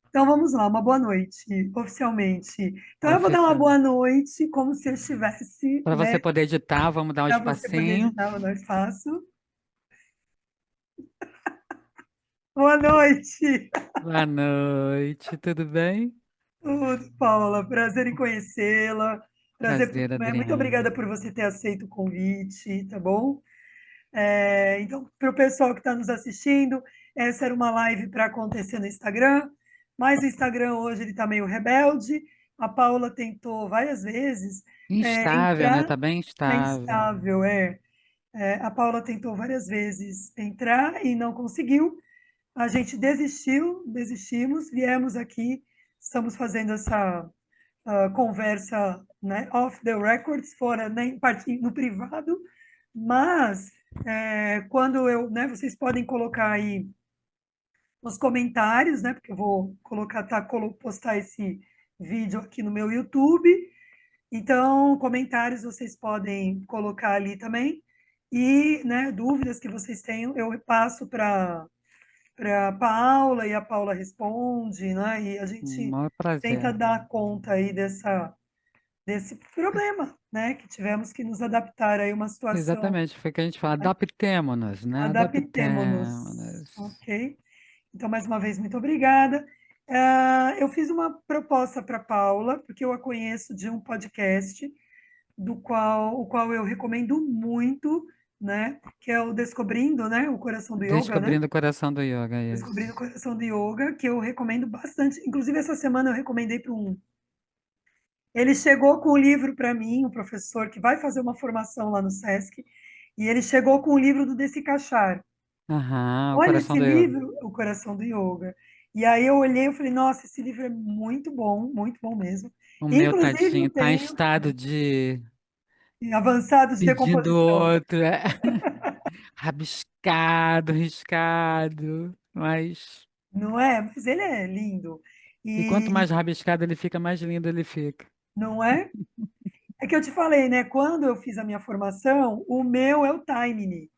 Então vamos lá, uma boa noite, oficialmente. Então eu vou dar uma Oficial. boa noite, como se eu estivesse, Para você né? poder editar, vamos dar um Para você poder espacinho. editar, vou dar um espaço. Boa noite, Boa noite, tudo bem? tudo, Paula. Prazer em conhecê-la. Prazer, Muito obrigada Adriana. por você ter aceito o convite, tá bom? Então, para o pessoal que está nos assistindo, essa era uma live para acontecer no Instagram, mas o Instagram hoje ele está meio rebelde. A Paula tentou várias vezes Instável, né? entrar, Tá bem é instável. instável, é. A Paula tentou várias vezes entrar e não conseguiu. A gente desistimos, viemos aqui, estamos fazendo essa conversa, né, off the records, fora, né, no privado, mas quando né, vocês podem colocar aí nos comentários, né, porque eu vou postar esse vídeo aqui no meu YouTube, então comentários vocês podem colocar ali também, e, né, dúvidas que vocês tenham, eu passo para a Paula e a Paula responde, né, e a gente Maior tenta prazer. dar conta aí desse problema, né? Que tivemos que nos adaptar aí a uma situação. Exatamente, foi o que a gente fala. Adaptemo-nos, né? Adaptemo-nos, Adaptemos. ok? Então, mais uma vez, muito obrigada. Eu fiz uma proposta para Paula, porque eu a conheço de um podcast, o qual eu recomendo muito, né? Que é o Descobrindo, né? O Coração do Yoga, né? Descobrindo o coração do yoga, Descobrindo o isso. Coração do Yoga, que eu recomendo bastante. Inclusive, essa semana eu recomendei para um. Ele chegou com o livro para mim, um professor que vai fazer uma formação lá no SESC, e ele chegou com o livro do Desi Kachar. Aham, o Olha coração esse do yoga. livro, O Coração do Yoga. E aí eu olhei e falei, nossa, esse livro é muito bom mesmo. O meu Inclusive, eu tadinho tá em tenho estado de avançados de pedindo decomposição. outro, é. Rabiscado, riscado, mas. Não é? Mas ele é lindo. E quanto E mais rabiscado ele fica, mais lindo ele fica. não é? É que eu te falei, né? Quando eu fiz a minha formação, o meu é o Taimini,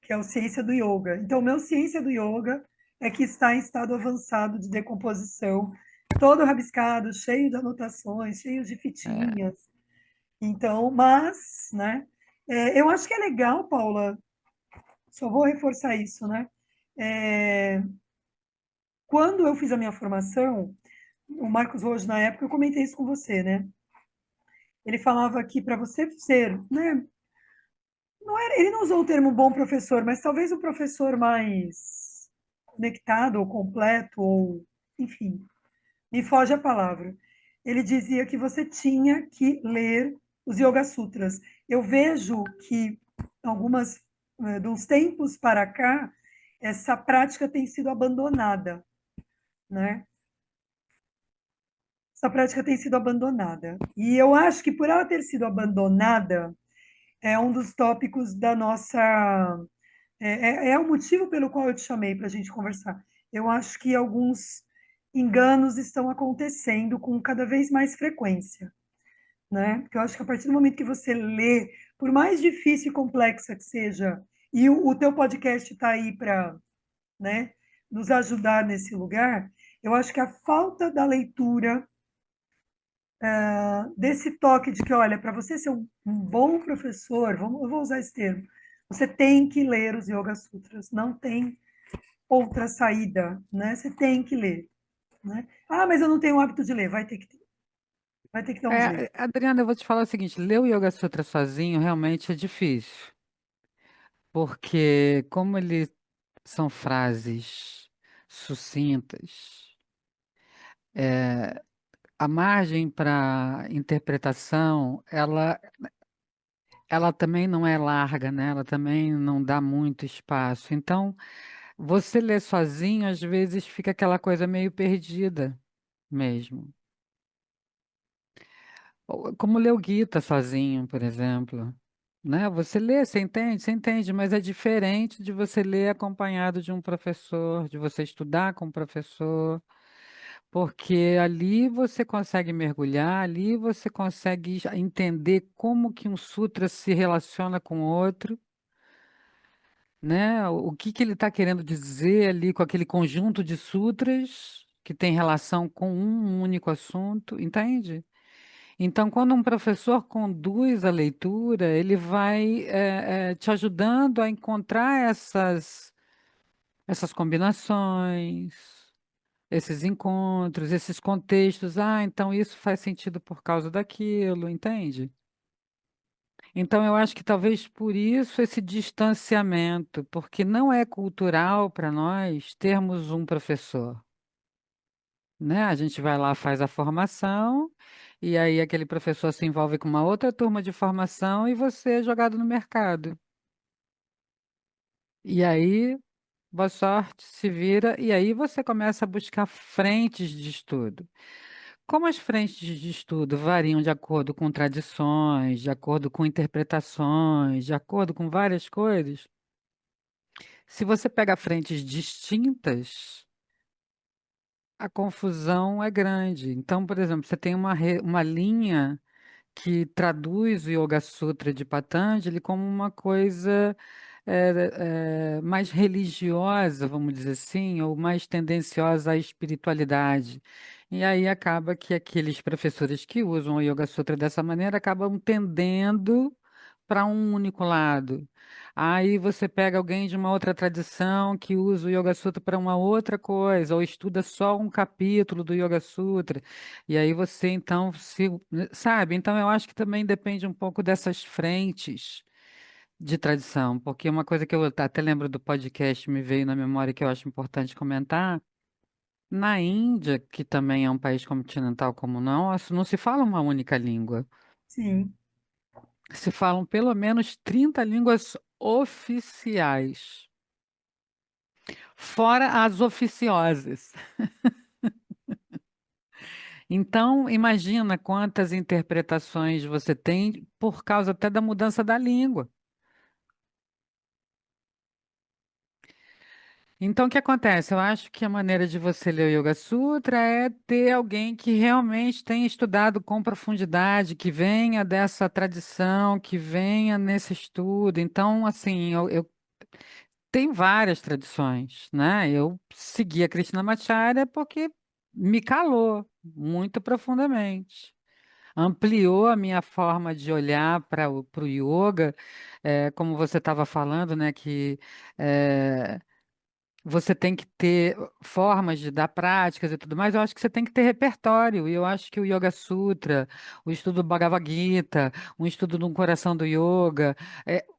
que é o Ciência do Yoga. Então, o meu Ciência do Yoga é que está em estado avançado de decomposição, todo rabiscado, cheio de anotações, cheio de É, fitinhas. Então, mas, né? Eu acho que é legal, Paula, só vou reforçar isso, né? É, quando eu fiz a minha formação, o Marcos Rojo, na época, eu comentei isso com você, né? Ele falava que para você ser, né? Ele não usou o termo bom professor, mas talvez o professor mais conectado ou completo, ou enfim, me foge a palavra. Ele dizia que você tinha que ler os Yoga Sutras. Eu vejo que algumas de uns tempos para cá essa prática tem sido abandonada, né? Essa prática tem sido abandonada. E eu acho que por ela ter sido abandonada, é um dos tópicos da nossa. É o motivo pelo qual eu te chamei para a gente conversar. Eu acho que alguns enganos estão acontecendo com cada vez mais frequência, né? Porque eu acho que a partir do momento que você lê, por mais difícil e complexa que seja, e o teu podcast está aí para, né, nos ajudar nesse lugar, eu acho que a falta da leitura, desse toque de que, olha, para você ser um bom professor, eu vou usar esse termo, você tem que ler os Yoga Sutras, não tem outra saída, né? Você tem que ler, né? Ah, mas eu não tenho o hábito de ler, vai ter que dar um jeito. Adriana, eu vou te falar o seguinte: ler o Yoga Sutra sozinho realmente é difícil, porque como ele são frases sucintas, a margem para interpretação, ela também não é larga, né? Ela também não dá muito espaço. Então, você ler sozinho, às vezes fica aquela coisa meio perdida mesmo. Como ler o Gita sozinho, por exemplo, né? Você lê, você entende, mas é diferente de você ler acompanhado de um professor, de você estudar com um professor, porque ali você consegue mergulhar, ali você consegue entender como que um sutra se relaciona com o outro, né? O que que ele está querendo dizer ali com aquele conjunto de sutras. que tem relação com um único assunto, entende? Então, quando um professor conduz a leitura, ele vai te ajudando a encontrar essas combinações, esses encontros, esses contextos. Ah, então isso faz sentido por causa daquilo, entende? Então, eu acho que talvez por isso esse distanciamento, porque não é cultural para nós termos um professor, né? A gente vai lá, faz a formação, e aí aquele professor se envolve com uma outra turma de formação e você é jogado no mercado. E aí, boa sorte, se vira, e aí você começa a buscar frentes de estudo. Como as frentes de estudo variam de acordo com tradições, de acordo com interpretações, de acordo com várias coisas, se você pega frentes distintas, a confusão é grande. Então, por exemplo, você tem uma linha que traduz o Yoga Sutra de Patanjali como uma coisa mais religiosa, vamos dizer assim, ou mais tendenciosa à espiritualidade. E aí acaba que aqueles professores que usam o Yoga Sutra dessa maneira acabam tendendo para um único lado. Aí você pega alguém de uma outra tradição que usa o Yoga Sutra para uma outra coisa, ou estuda só um capítulo do Yoga Sutra, e aí você então se, sabe? Então eu acho que também depende um pouco dessas frentes de tradição, porque uma coisa que eu até lembro do podcast me veio na memória que eu acho importante comentar, na Índia, que também é um país continental como o nosso, não se fala uma única língua. Sim. Se falam pelo menos 30 línguas oficiais, fora as oficiosas. Então, imagina quantas interpretações você tem por causa até da mudança da língua. Então, o que acontece? Eu acho que a maneira de você ler o Yoga Sutra é ter alguém que realmente tenha estudado com profundidade, que venha dessa tradição, que venha nesse estudo. Então, assim, eu tem várias tradições, né? Eu segui a Krishnamacharya porque me calou muito profundamente. Ampliou a minha forma de olhar para o yoga, como você estava falando, né? Que eh, você tem que ter formas de dar práticas e tudo mais. Eu acho que você tem que ter repertório. E eu acho que o Yoga Sutra, o estudo do Bhagavad Gita, um estudo no coração do yoga,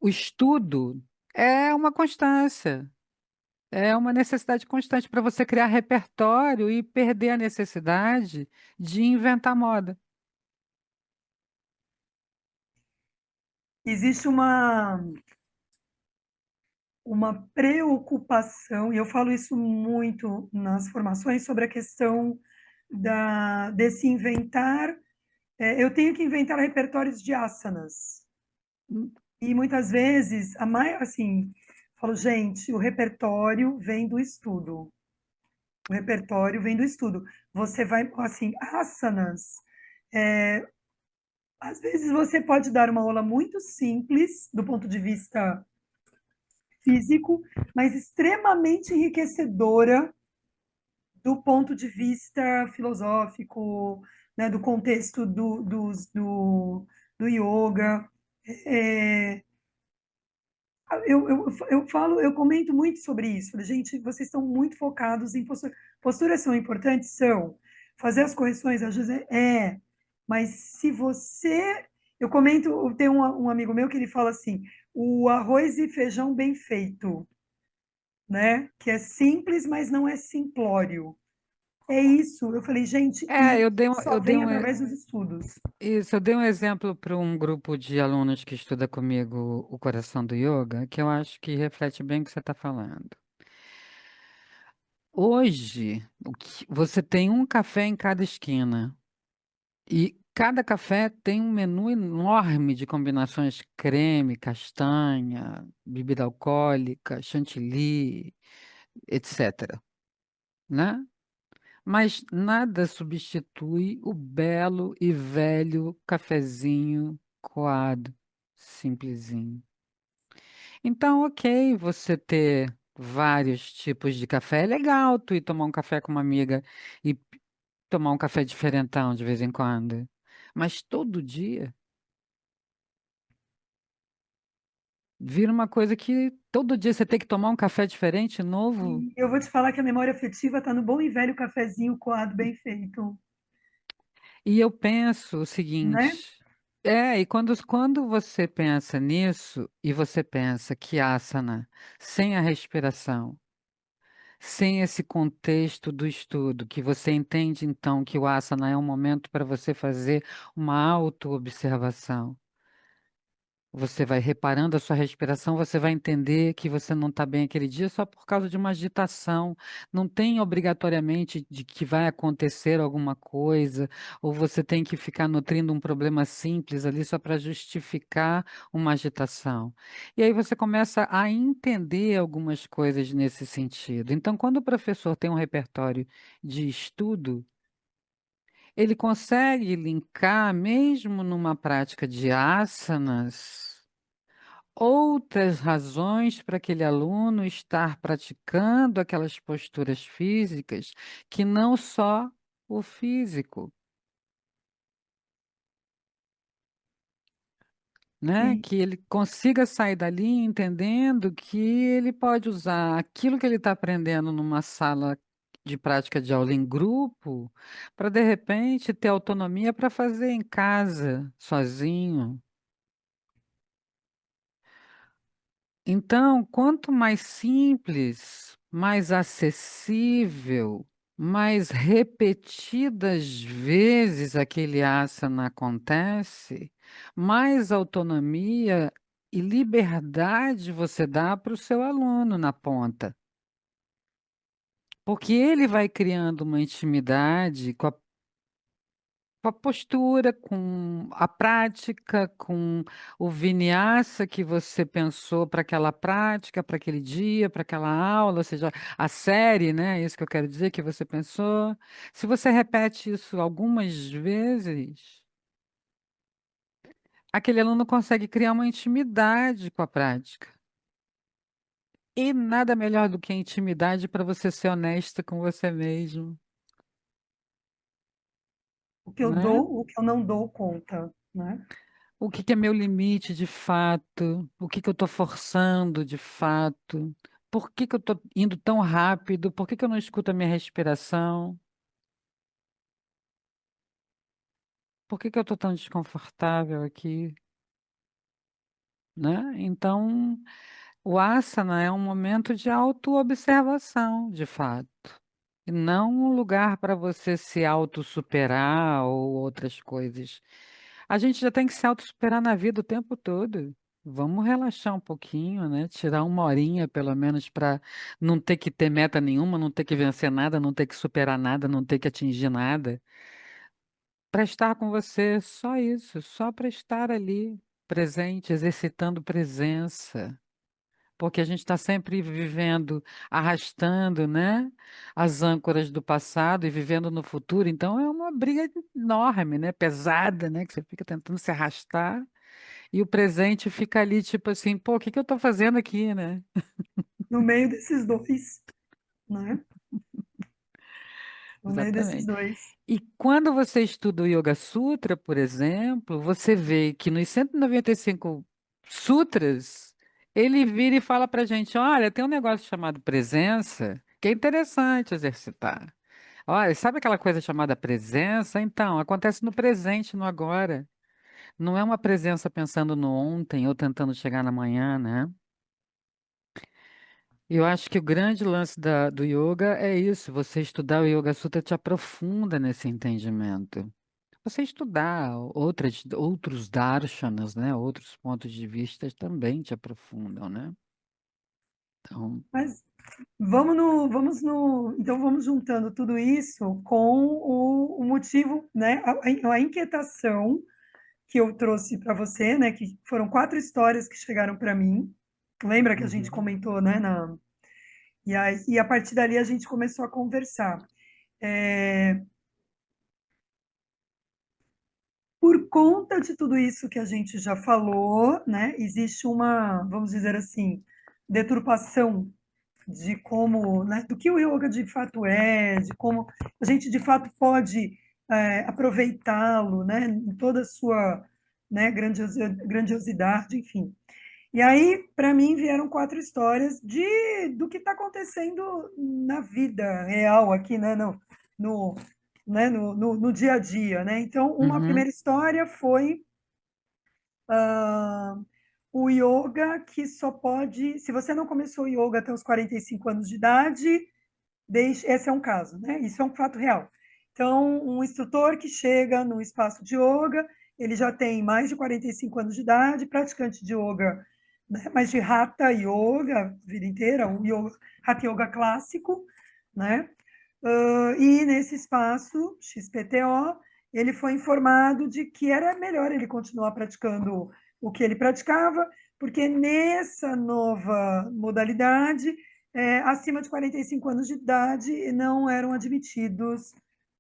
o estudo é uma constância. É uma necessidade constante para você criar repertório e perder a necessidade de inventar moda. Existe uma preocupação, e eu falo isso muito nas formações, sobre a questão desse inventar. Eu tenho que inventar repertórios de asanas. E muitas vezes, assim, falo, gente, o repertório vem do estudo. O repertório vem do estudo. Você vai, assim, asanas. Às vezes você pode dar uma aula muito simples, do ponto de vista físico, mas extremamente enriquecedora do ponto de vista filosófico, né, do contexto do yoga. É, eu falo, eu comento muito sobre isso. Falei, gente, vocês estão muito focados em postura. Posturas são importantes? São. Fazer as correções, às vezes, mas se você. Eu comento, tem um amigo meu que ele fala assim: o arroz e feijão bem feito, né? Que é simples, mas não é simplório. É isso. Eu falei, gente, É, e eu dei um, só eu dei vem um, através dos estudos. isso, eu dei um exemplo para um grupo de alunos que estuda comigo o coração do yoga, que eu acho que reflete bem o que você está falando. Hoje, você tem um café em cada esquina e cada café tem um menu enorme de combinações creme, castanha, bebida alcoólica, chantilly, etc., né? Mas nada substitui o belo e velho cafezinho coado, simplesinho. Então, ok, você ter. vários tipos de café. É legal tu ir tomar um café com uma amiga e tomar um café diferentão de vez em quando. Mas todo dia vira uma coisa que todo dia você tem que tomar um café diferente, novo. E eu vou te falar que a memória afetiva está no bom e velho cafezinho coado bem feito, E eu penso o né? seguinte, e quando você pensa nisso e você pensa que asana, sem a respiração, sem esse contexto do estudo, que você entende então que o asana é um momento para você fazer uma autoobservação. Você vai reparando a sua respiração, você vai entender que você não está bem aquele dia só por causa de uma agitação. Não tem obrigatoriamente de que vai acontecer alguma coisa, ou você tem que ficar nutrindo um problema simples ali só para justificar uma agitação. E aí você começa a entender algumas coisas nesse sentido. Então, quando o professor tem um repertório de estudo, ele consegue linkar, mesmo numa prática de asanas, outras razões para aquele aluno estar praticando aquelas posturas físicas que não só o físico, né? Sim. Que ele consiga sair dali entendendo que ele pode usar aquilo que ele está aprendendo numa sala de prática de aula em grupo para, de repente, ter autonomia para fazer em casa, sozinho. Então, quanto mais simples, mais acessível, mais repetidas vezes aquele asana acontece, mais autonomia e liberdade você dá para o seu aluno na ponta. Porque ele vai criando uma intimidade com a postura, com a prática, com o vinyasa que você pensou para aquela prática, para aquele dia, para aquela aula, ou seja, a série, né? É isso que eu quero dizer que você pensou. Se você repete isso algumas vezes, aquele aluno consegue criar uma intimidade com a prática. E nada melhor do que a intimidade para você ser honesta com você mesmo, O que eu né? dou, o que eu não dou conta, né? O que que é meu limite de fato? O que que eu estou forçando de fato? Por que que eu estou indo tão rápido? Por que que eu não escuto a minha respiração? Por que que eu estou tão desconfortável aqui? Né? Então, o asana é um momento de autoobservação, de fato. E não um lugar para você se autossuperar ou outras coisas. A gente já tem que se autossuperar na vida o tempo todo. Vamos relaxar um pouquinho, né? Tirar uma horinha, pelo menos, para não ter que ter meta nenhuma, não ter que vencer nada, não ter que superar nada, não ter que atingir nada. Para estar com você, só isso, só para estar ali, presente, exercitando presença. Porque a gente está sempre vivendo, arrastando, né, as âncoras do passado e vivendo no futuro. Então é uma briga enorme, né, pesada, né, que você fica tentando se arrastar e o presente fica ali tipo assim, pô, o que que eu estou fazendo aqui, né? No meio desses dois, né? No meio desses Exatamente. dois. E quando você estuda o Yoga Sutra, por exemplo, você vê que nos 195 sutras, ele vira e fala pra gente, olha, tem um negócio chamado presença, que é interessante exercitar. Olha, sabe aquela coisa chamada presença? Então, acontece no presente, no agora. Não é uma presença pensando no ontem ou tentando chegar na manhã, né? Eu acho que o grande lance do yoga é isso. Você estudar o Yoga Sutra te aprofunda nesse entendimento. Você estudar outros darshanas, né? Outros pontos de vista também te aprofundam, né? Então, Mas vamos no, então vamos juntando tudo isso com o motivo, né? A inquietação que eu trouxe para você, né? Que foram quatro histórias que chegaram para mim. Lembra que a gente uhum. comentou, né? E a partir dali a gente começou a conversar. É, por conta de tudo isso que a gente já falou, né? Existe uma, vamos dizer assim, deturpação de como, né, do que o yoga de fato é, de como a gente de fato pode aproveitá-lo, né, em toda a sua, né, grandiosidade, enfim. E aí, para mim, vieram quatro histórias do que está acontecendo na vida real aqui, né, no, no dia a dia, né? Então, uma Uhum. primeira história foi ah, o yoga que só pode, se você não começou o yoga até os 45 anos de idade, esse é um caso, né? Isso é um fato real. Então, um instrutor que chega no espaço de yoga, ele já tem mais de 45 anos de idade, praticante de yoga, né? Mas de Hatha Yoga a vida inteira, o yoga, Hatha Yoga clássico, né? E nesse espaço, XPTO, ele foi informado de que era melhor ele continuar praticando o que ele praticava, porque nessa nova modalidade, acima de 45 anos de idade, não eram admitidos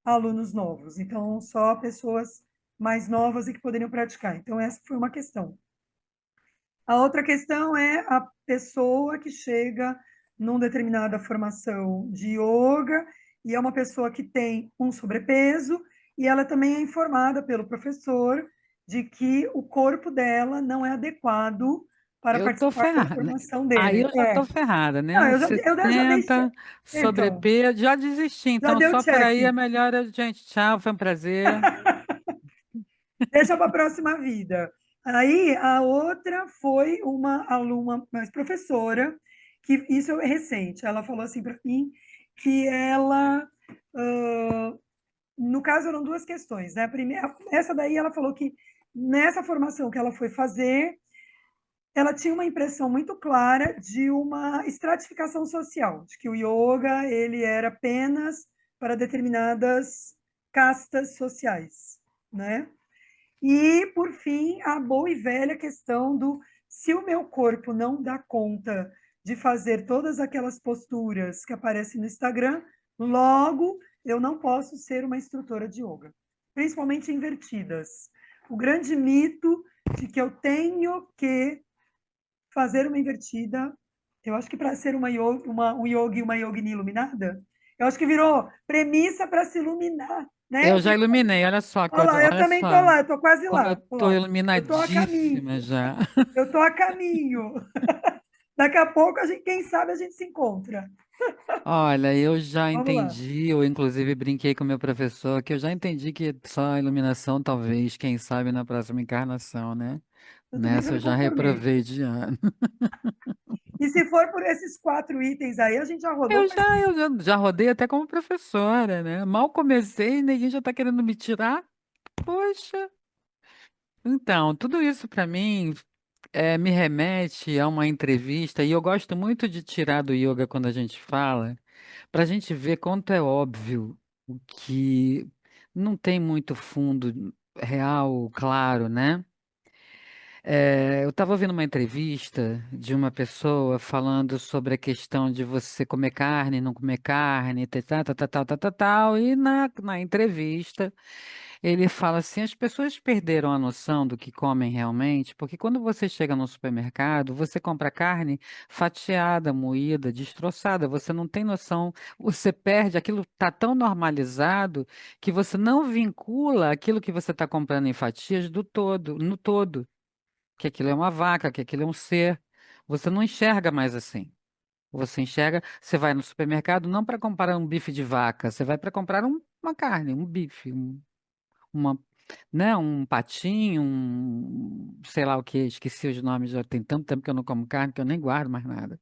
alunos novos. Então, só pessoas mais novas e que poderiam praticar. Então, essa foi uma questão. A outra questão é a pessoa que chega numa determinada formação de yoga e é uma pessoa que tem um sobrepeso e ela também é informada pelo professor de que o corpo dela não é adequado para Eu tô participar da ferrada. formação Aí dele. eu já tô ferrada, né? Não, Uns já dei. 60, Então, sobrepeso, já desisti. já Então, deu só por check. aí é melhor. Gente, tchau, foi um prazer. Deixa para a próxima vida. Aí a outra foi uma aluna, mas professora, que isso é recente. Ela falou assim para mim que ela, no caso eram duas questões, né? A primeira, essa daí ela falou que nessa formação que ela foi fazer, ela tinha uma impressão muito clara de uma estratificação social, de que o yoga ele era apenas para determinadas castas sociais, né? E, por fim, a boa e velha questão do se o meu corpo não dá conta de fazer todas aquelas posturas que aparecem no Instagram, logo eu não posso ser uma instrutora de yoga, principalmente invertidas. O grande mito de que eu tenho que fazer uma invertida, eu acho que para ser um yogi e uma yogini iluminada, eu acho que virou premissa para se iluminar, né? Eu já iluminei, olha só, Olha lá, eu olha também estou só, lá, eu estou quase como eu lá. tô Ó, eu estou a caminho, iluminadíssima já. eu estou a caminho. Daqui a pouco, quem sabe, a gente se encontra. Olha, eu já Vamos lá. entendi, eu inclusive brinquei com o meu professor, que eu já entendi que só a iluminação, talvez, quem sabe, na próxima encarnação, né? Eu também já Nessa eu me já conformei. reprovei de ano. E se for por esses quatro itens aí, a gente já rodou faz Eu já rodei até como professora, né? Mal comecei e ninguém já está querendo me tirar. Poxa. Então, tudo isso para mim me remete a uma entrevista, e eu gosto muito de tirar do yoga quando a gente fala, para a gente ver quanto é óbvio o que não tem muito fundo real, claro, né? Eu estava ouvindo uma entrevista de uma pessoa falando sobre a questão de você comer carne, não comer carne, tal, tal, tal, tal, tal, tal, tal, e na entrevista ele fala assim, as pessoas perderam a noção do que comem realmente, porque quando você chega no supermercado, você compra carne fatiada, moída, destroçada, você não tem noção, você perde, aquilo está tão normalizado que você não vincula aquilo que você está comprando em fatias do todo, no todo, que aquilo é uma vaca, que aquilo é um ser. Você não enxerga mais assim. Você enxerga, você vai no supermercado não para comprar um bife de vaca, você vai para comprar uma carne, um bife, uma, né, um patinho, sei lá o que, esqueci os nomes, já tem tanto tempo que eu não como carne que eu nem guardo mais nada.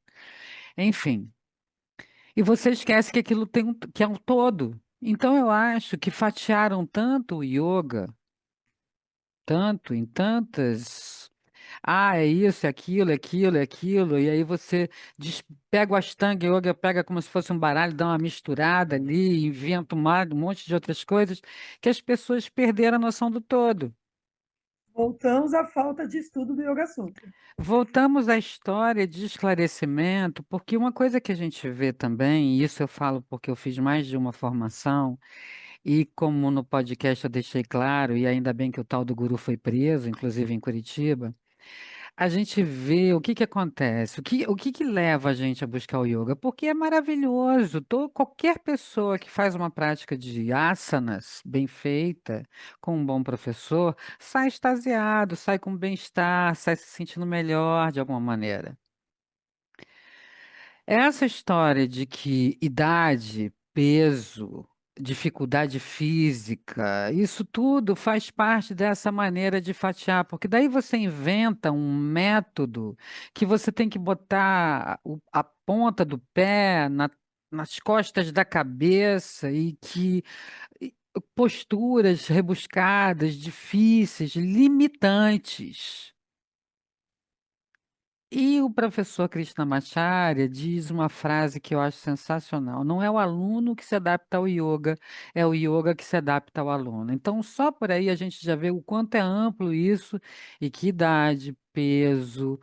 Enfim, e você esquece que aquilo tem que é um todo. Então eu acho que fatiaram tanto o yoga, tanto em tantas. Ah, é isso, é aquilo, é aquilo, é aquilo. E aí você pega o Ashtanga Yoga, pega como se fosse um baralho, dá uma misturada ali, inventa um monte de outras coisas, que as pessoas perderam a noção do todo. voltamos à falta de estudo do Yoga Sutra. Voltamos à história de esclarecimento, porque uma coisa que a gente vê também, e isso eu falo porque eu fiz mais de uma formação, e como no podcast eu deixei claro, e ainda bem que o tal do guru foi preso, inclusive em Curitiba. A gente vê o que que acontece, o que que leva a gente a buscar o yoga, porque é maravilhoso. Qualquer pessoa que faz uma prática de asanas bem feita, com um bom professor, sai extasiado, sai com bem-estar, sai se sentindo melhor de alguma maneira. Essa história de que idade, peso, dificuldade física, isso tudo faz parte dessa maneira de fatiar, porque daí você inventa um método que você tem que botar a ponta do pé nas costas da cabeça e posturas rebuscadas, difíceis, limitantes. E o professor Krishnamacharya diz uma frase que eu acho sensacional: não é o aluno que se adapta ao yoga, é o yoga que se adapta ao aluno. Então, só por aí a gente já vê o quanto é amplo isso e que idade, peso,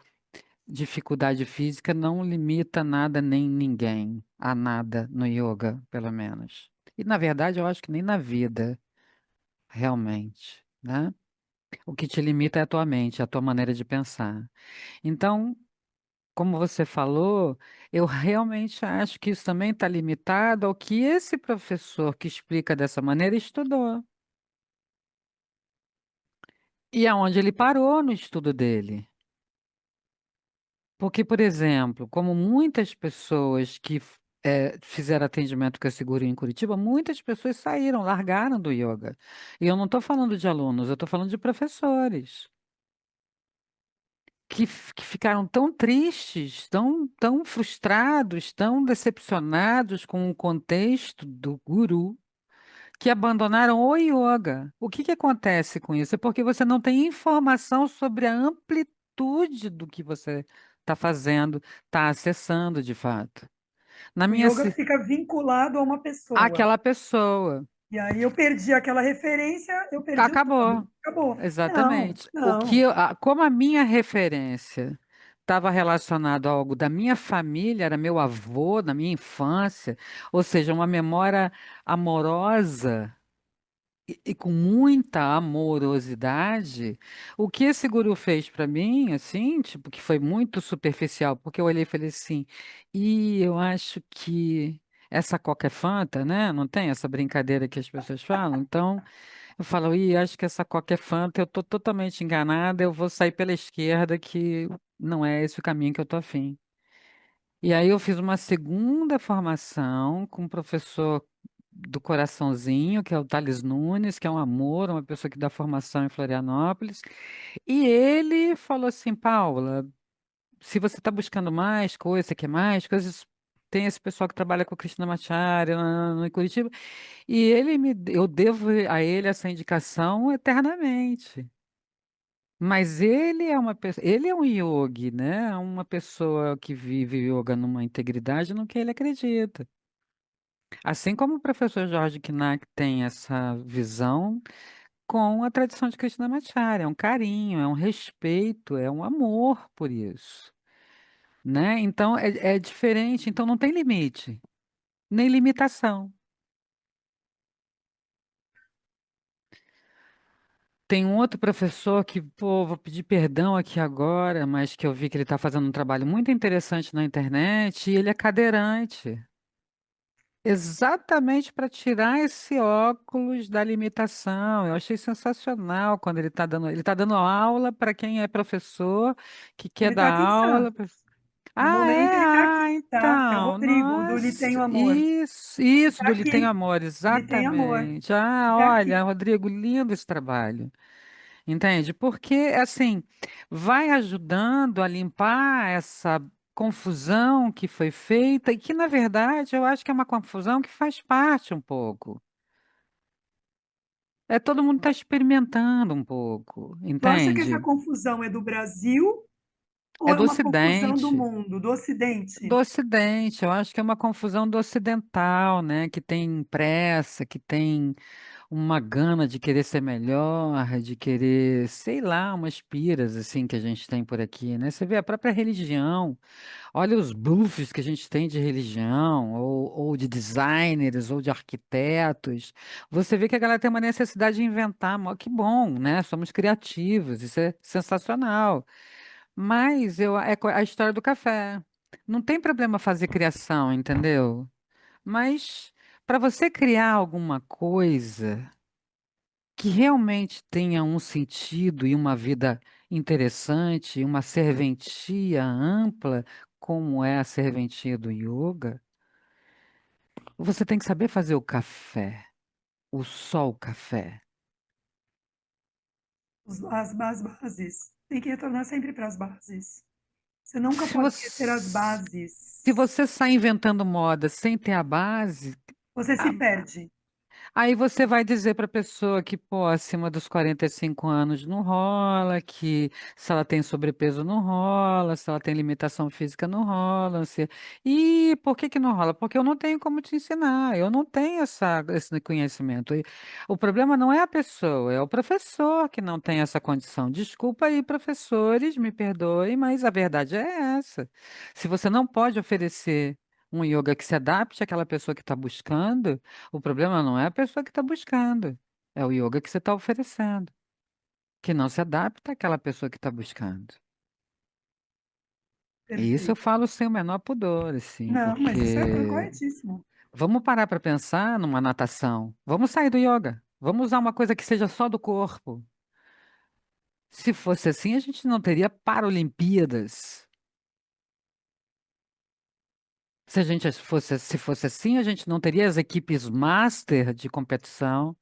dificuldade física não limita nada nem ninguém a nada no yoga, pelo menos. E na verdade, eu acho que nem na vida, realmente, né? O que te limita é a tua mente, a tua maneira de pensar. Então, como você falou, eu realmente acho que isso também está limitado ao que esse professor que explica dessa maneira estudou. E aonde ele parou no estudo dele. Porque, por exemplo, como muitas pessoas que fizeram atendimento com esse guru em Curitiba, muitas pessoas saíram, largaram do yoga. E eu não estou falando de alunos, eu estou falando de professores. Que ficaram tão tristes, tão frustrados, tão decepcionados com o contexto do guru, que abandonaram o yoga. O que que acontece com isso? É porque você não tem informação sobre a amplitude do que você está fazendo, está acessando de fato. Na O minha, yoga fica vinculado a uma pessoa. aquela pessoa. E aí eu perdi aquela referência, eu perdi o todo. Acabou. Acabou. Não, Exatamente. não. Como a minha referência estava relacionada a algo da minha família, era meu avô, na minha infância, ou seja, uma memória amorosa e com muita amorosidade, o que esse guru fez para mim, assim, tipo, que foi muito superficial, porque eu olhei e falei assim, e eu acho que essa Coca é Fanta, né? Não tem essa brincadeira que as pessoas falam, então eu falo, ih, acho que essa Coca é Fanta, eu tô totalmente enganada, eu vou sair pela esquerda, que não é esse o caminho que eu tô afim. E aí eu fiz uma segunda formação com um professor do coraçãozinho, que é o Thales Nunes, que é um amor, uma pessoa que dá formação em Florianópolis. E ele falou assim, Paula, se você está buscando mais coisas, você quer mais coisas, tem esse pessoal que trabalha com Krishnamacharya em Curitiba, e eu devo a ele essa indicação eternamente. Mas ele é uma pessoa, ele é um yogi, né? Uma pessoa que vive yoga numa integridade no que ele acredita. Assim como o professor Jorge Knack tem essa visão com a tradição de Krishnamacharya, é um carinho, é um respeito, é um amor por isso, né? Então é diferente, então não tem limite, nem limitação. Tem um outro professor que, pô, vou pedir perdão aqui agora, mas que eu vi que ele está fazendo um trabalho muito interessante na internet e ele é cadeirante. Exatamente para tirar esse óculos da limitação. Eu achei sensacional quando ele tá dando aula para quem é professor, que quer Ele está dar aqui em aula. Santos. No Ah, momento é? ele está aqui, Ah, tá? É o então, Rodrigo, do Lhe Tenho nossa, Amor. isso Está do Lhe Tenho aqui. Amor, Lhe Tem Amor. exatamente. Ah, Está olha, aqui. Rodrigo, lindo esse trabalho. Entende? Porque, assim, vai ajudando a limpar essa confusão que foi feita e que, na verdade, eu acho que é uma confusão que faz parte um pouco. É todo mundo está experimentando um pouco, Tu acha que essa entende? confusão é do Brasil ou É é do uma confusão do Ocidente. mundo, do Do Ocidente? Ocidente, eu acho que é uma confusão do ocidental, né? Que tem pressa, que tem uma gana de querer ser melhor, de querer, sei lá, umas piras assim que a gente tem por aqui, né? Você vê a própria religião, olha os bluffs que a gente tem de religião, ou de designers, ou de arquitetos. Você vê que a galera tem uma necessidade de inventar, que bom, né? Somos criativos, isso é sensacional. Mas a história do café. Não tem problema fazer criação, entendeu? Mas para você criar alguma coisa que realmente tenha um sentido e uma vida interessante, uma serventia ampla, como é a serventia do yoga, você tem que saber fazer o café, o sol café. As bases. Tem que retornar sempre para as bases. Você nunca Se pode esquecer as você, se bases. você sai inventando moda sem ter a base, Você se perde. aí você vai dizer para a pessoa que, pô, acima dos 45 anos não rola, que se ela tem sobrepeso não rola, se ela tem limitação física não rola. Se... E por que que não rola? Porque eu não tenho como te ensinar, eu não tenho esse conhecimento. E o problema não é a pessoa, é o professor que não tem essa condição. Desculpa aí, professores, me perdoem, mas a verdade é essa. Se você não pode oferecer um yoga que se adapte àquela pessoa que está buscando, o problema não é a pessoa que está buscando, é o yoga que você está oferecendo, que não se adapta àquela pessoa que está buscando. E isso eu Perfeito. falo sem o menor pudor, assim, Não, mas isso é porque corretíssimo. vamos parar para pensar numa natação. Vamos sair do yoga. Vamos usar uma coisa que seja só do corpo. Se fosse assim, a gente não teria Paralimpíadas. Se fosse assim, a gente não teria as equipes master de competição.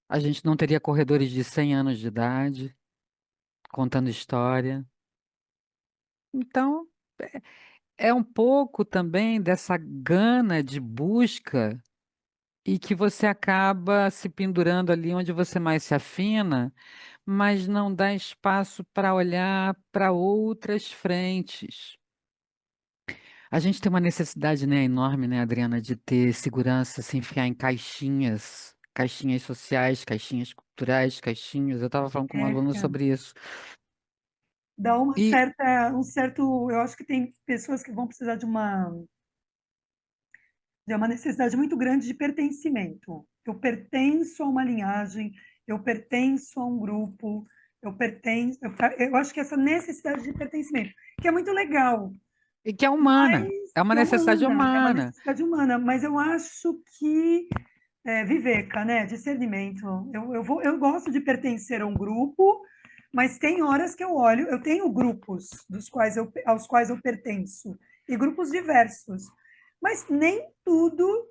A gente não teria corredores de 100 anos de idade contando história. Então, é um pouco também dessa gana de busca e que você acaba se pendurando ali onde você mais se afina, mas não dá espaço para olhar para outras frentes. A gente tem uma necessidade, né, enorme, né, Adriana, de ter segurança, se enfiar em caixinhas, caixinhas sociais, caixinhas culturais, caixinhas. Eu estava falando com uma aluna É, sobre isso. dá uma E, certa, um certo, eu acho que tem pessoas que vão precisar de uma necessidade muito grande de pertencimento. Eu pertenço a uma linhagem, eu pertenço a um grupo, eu pertenço, eu acho que essa necessidade de pertencimento, que é muito legal, e que é mas humana, é uma que necessidade é uma humana. necessidade humana, mas eu acho que viveka, né, discernimento. Eu gosto de pertencer a um grupo, mas tem horas que eu olho, eu tenho grupos aos quais eu pertenço, e grupos diversos. Mas nem tudo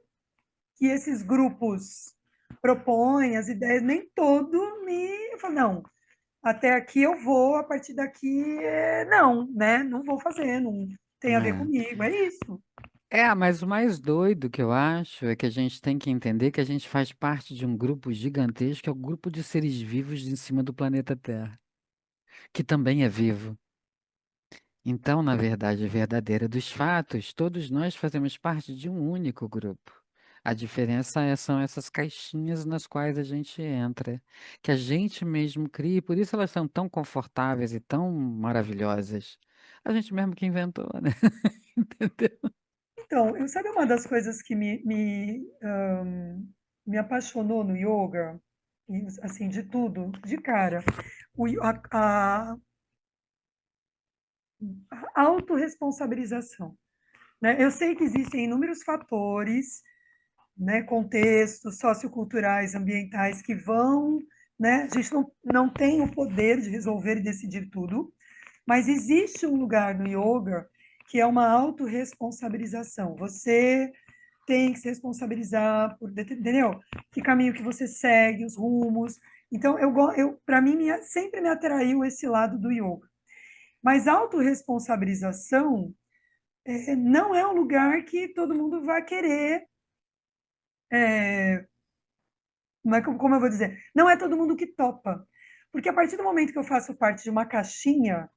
que esses grupos propõem, as ideias, nem todo me. Eu falo, não, até aqui eu vou, a partir daqui, não, né? Não vou fazer, não tem a ver É. comigo, é isso. Mas o mais doido que eu acho é que a gente tem que entender que a gente faz parte de um grupo gigantesco, que é o grupo de seres vivos em cima do planeta Terra, que também é vivo. Então, na verdade verdadeira dos fatos, todos nós fazemos parte de um único grupo. A diferença são essas caixinhas nas quais a gente entra, que a gente mesmo cria, e por isso elas são tão confortáveis e tão maravilhosas. A gente mesmo que inventou, né? Entendeu? Então, sabe uma das coisas que me apaixonou no yoga, e, assim, de tudo, de cara, o, a autorresponsabilização, né? Eu sei que existem inúmeros fatores, né, contextos socioculturais, ambientais que vão, né? A gente não tem o poder de resolver e decidir tudo, mas existe um lugar no yoga que é uma autorresponsabilização. Você tem que se responsabilizar por, entendeu? Que caminho que você segue, os rumos. Então, para mim, sempre me atraiu esse lado do yoga. Mas autorresponsabilização não é um lugar que todo mundo vai querer. Como eu vou dizer? Não é todo mundo que topa. Porque a partir do momento que eu faço parte de uma caixinha,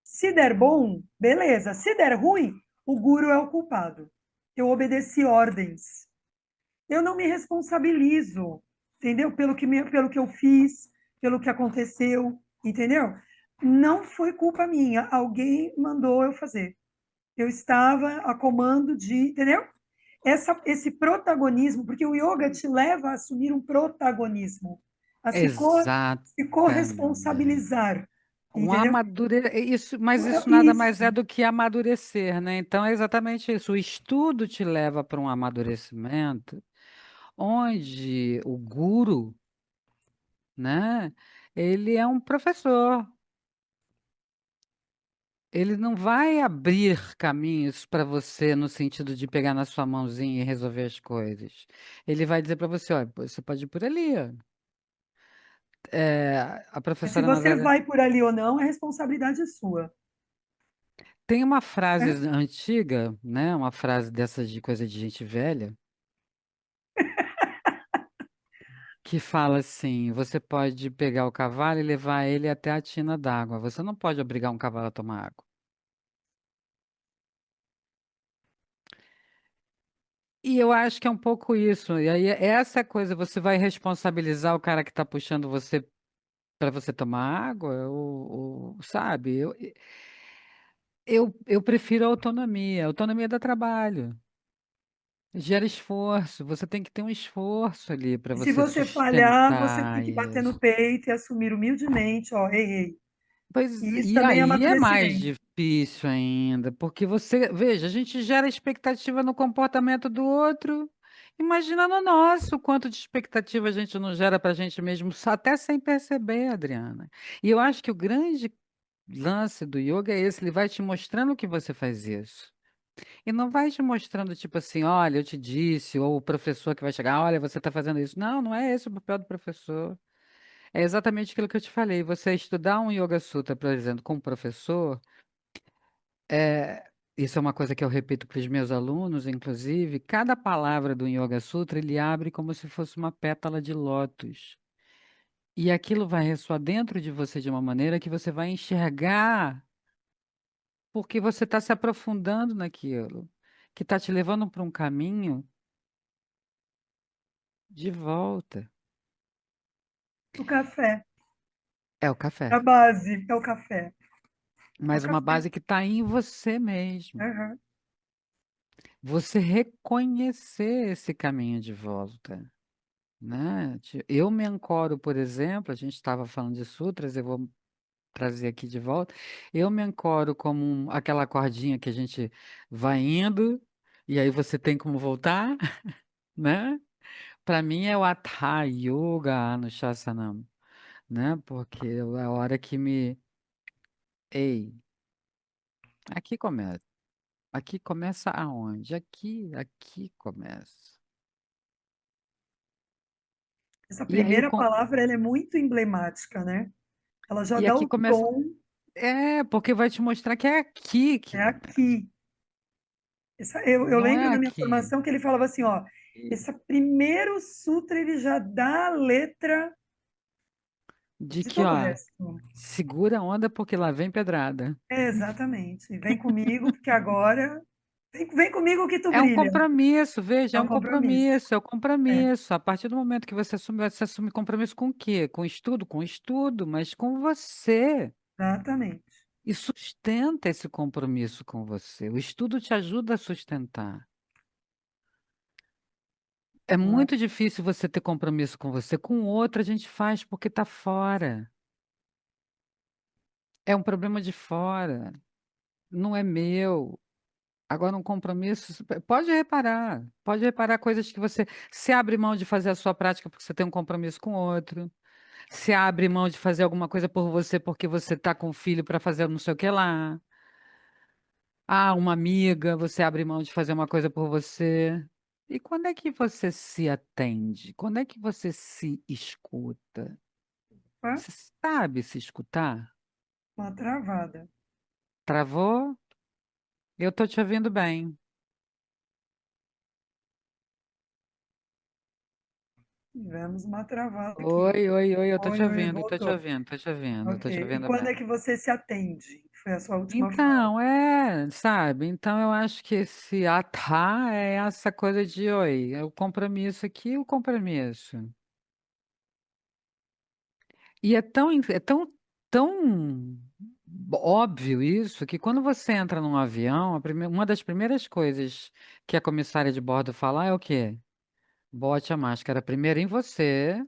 se der bom, beleza. Se der ruim, o guru é o culpado. Eu obedeci ordens. Eu não me responsabilizo, entendeu? Pelo que eu fiz, pelo que aconteceu, entendeu? Não foi culpa minha. Alguém mandou eu fazer. Eu estava a comando de, entendeu? Esse protagonismo, porque o yoga te leva a assumir um protagonismo, a se Exatamente. corresponsabilizar. entendeu? isso, mas isso nada mais Isso. é do que amadurecer, né? Então é exatamente isso. O estudo te leva para um amadurecimento, onde o guru, né? Ele é um professor. Ele não vai abrir caminhos para você no sentido de pegar na sua mãozinha e resolver as coisas. Ele vai dizer para você, olha, você pode ir por ali, ó. A Mas se professora você Nazaré vai por ali ou não, a responsabilidade é sua. tem uma frase Né? antiga, né? Uma frase dessas de coisa de gente velha, que fala assim: você pode pegar o cavalo e levar ele até a tina d'água. Você não pode obrigar um cavalo a tomar água. E eu acho que é um pouco isso. E aí, essa é a coisa, você vai responsabilizar o cara que está puxando você para você tomar água, sabe? Eu prefiro a autonomia. A autonomia dá trabalho, gera esforço. Você tem que ter um esforço ali para E se você você falhar, você tem sustentar que bater no isso. peito e assumir humildemente, ó, errei. Pois, E isso e também é aí é mais amadurecimento. difícil ainda, porque você, veja, a gente gera expectativa no comportamento do outro. Imagina no nosso, quanto de expectativa a gente não gera para a gente mesmo, até sem perceber, Adriana. E eu acho que o grande lance do yoga é esse, ele vai te mostrando que você faz isso. E não vai te mostrando, tipo assim, olha, eu te disse, ou o professor que vai chegar, olha, você está fazendo isso. Não, não é esse o papel do professor. É exatamente aquilo que eu te falei. Você estudar um Yoga Sutra, por exemplo, com um professor, isso é uma coisa que eu repito para os meus alunos, inclusive, cada palavra do Yoga Sutra ele abre como se fosse uma pétala de lótus. E aquilo vai ressoar dentro de você de uma maneira que você vai enxergar, porque você está se aprofundando naquilo, que está te levando para um caminho de volta. O café. É o café, A base é o café. É o mas uma café. base que está em você mesmo. Aham. Você reconhecer esse caminho de volta, né? Eu me ancoro, por exemplo, a gente estava falando de sutras, eu vou trazer aqui de volta. Eu me ancoro como aquela cordinha que a gente vai indo e aí você tem como voltar, né? Para mim é o Hatha Yoga Anushasanam, né? Porque é a hora que me, ei, aqui começa. Aqui começa aonde? Aqui começa. Essa E aí o primeira palavra ela é muito emblemática, né? Ela já e dá aqui o começa. tom, Porque vai te mostrar que é aqui que é começa. aqui. Eu Não lembro é na minha aqui. formação que ele falava assim, ó, esse primeiro sutra ele já dá a letra De de que, todo o ó, resto. segura a onda porque lá vem pedrada. É, exatamente. Vem comigo, porque agora. Vem comigo que tu É um brilha. compromisso, veja, É é um um compromisso. compromisso, é um É, compromisso. A partir do momento que você assume compromisso com o quê? Com estudo, mas com você. exatamente. E sustenta esse compromisso com você. O estudo te ajuda a sustentar. É Ah, muito difícil você ter compromisso com você. Com o outro, a gente faz porque está fora. É um problema de fora. Não é meu. Agora, um compromisso, pode reparar coisas que você se abre mão de fazer a sua prática porque você tem um compromisso com outro, se abre mão de fazer alguma coisa por você porque você está com o filho para fazer não sei o que lá. Ah, uma amiga, você abre mão de fazer uma coisa por você. E quando é que você se atende? Quando é que você se escuta? opa, Você sabe se escutar? uma travada. Travou? Eu tô te ouvindo bem. Tivemos uma travada aqui. Oi, eu tô te Oi, oi, ouvindo, tô te voltou. ouvindo, tô te ouvindo, tô Ok. te E ouvindo quando é bem. que você se atende? Foi a sua última fala. Então, sabe? Então eu acho que esse atar é essa coisa de, oi, é o compromisso aqui, o compromisso. E tão óbvio isso que quando você entra num avião, uma das primeiras coisas que a comissária de bordo fala é o quê? Bote a máscara primeiro em você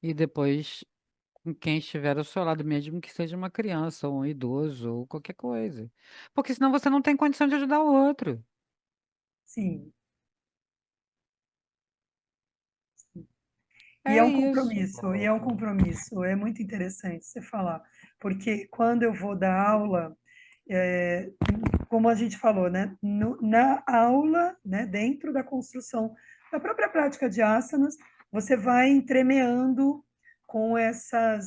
e depois com quem estiver ao seu lado, mesmo que seja uma criança, ou um idoso, ou qualquer coisa. Porque senão você não tem condição de ajudar o outro. Sim. É isso. E é um compromisso, é muito interessante você falar, porque quando eu vou dar aula, é, como a gente falou, né, na aula, né, dentro da construção da própria prática de asanas, você vai entremeando com com essa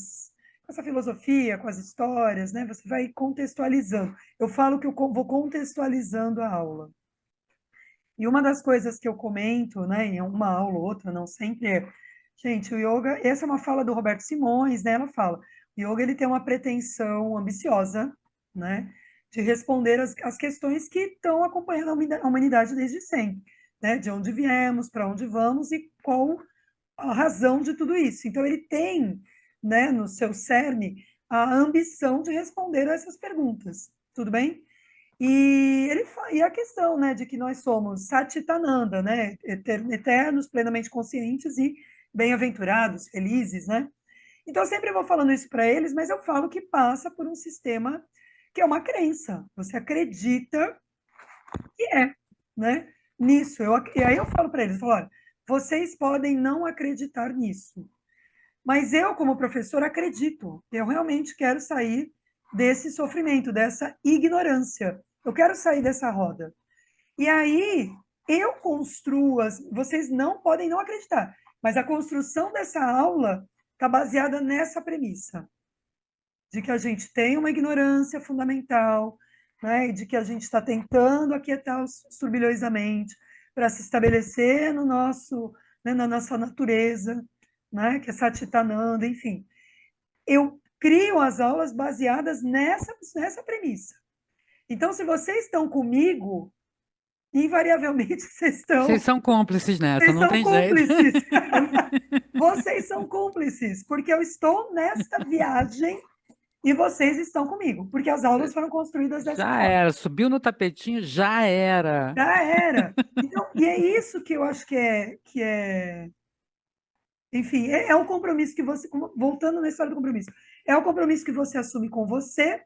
filosofia, com as histórias, né, você vai contextualizando. Eu falo que eu vou contextualizando a aula. E uma das coisas que eu comento, né, em uma aula ou outra, não sempre é, gente, o yoga, essa é uma fala do Roberto Simões, né? Ela fala, o yoga ele tem uma pretensão ambiciosa, né, de responder as questões que estão acompanhando a humanidade desde sempre, né? De onde viemos, para onde vamos e qual a razão de tudo isso. Então ele tem, né, no seu cerne a ambição de responder a essas perguntas. Tudo bem? E a questão, né, de que nós somos Satchitananda, né, eternos, plenamente conscientes e bem-aventurados, felizes, né? Então eu sempre vou falando isso para eles, mas eu falo que passa por um sistema que é uma crença. Você acredita que é, né? Nisso. E aí eu falo para eles, eu falo, olha, vocês podem não acreditar nisso, mas eu, como professor, acredito. Eu realmente quero sair desse sofrimento, dessa ignorância. Eu quero sair dessa roda. E aí eu construo, vocês não podem não acreditar, mas a construção dessa aula está baseada nessa premissa, de que a gente tem uma ignorância fundamental, né, e de que a gente está tentando aquietar os turbilhões da mente para se estabelecer no nosso, né, na nossa natureza, né, que é Satchitananda, enfim. Eu crio as aulas baseadas nessa premissa. Então, se vocês estão comigo, invariavelmente Vocês são cúmplices nessa, vocês não são tem jeito. cúmplices. Vocês são cúmplices, porque eu estou nesta viagem e vocês estão comigo, porque as aulas foram construídas dessa Já forma. era, subiu no tapetinho, já era. Já era. Então, e é isso que eu acho enfim, é o compromisso que você, voltando na história do compromisso, é o compromisso que você assume com você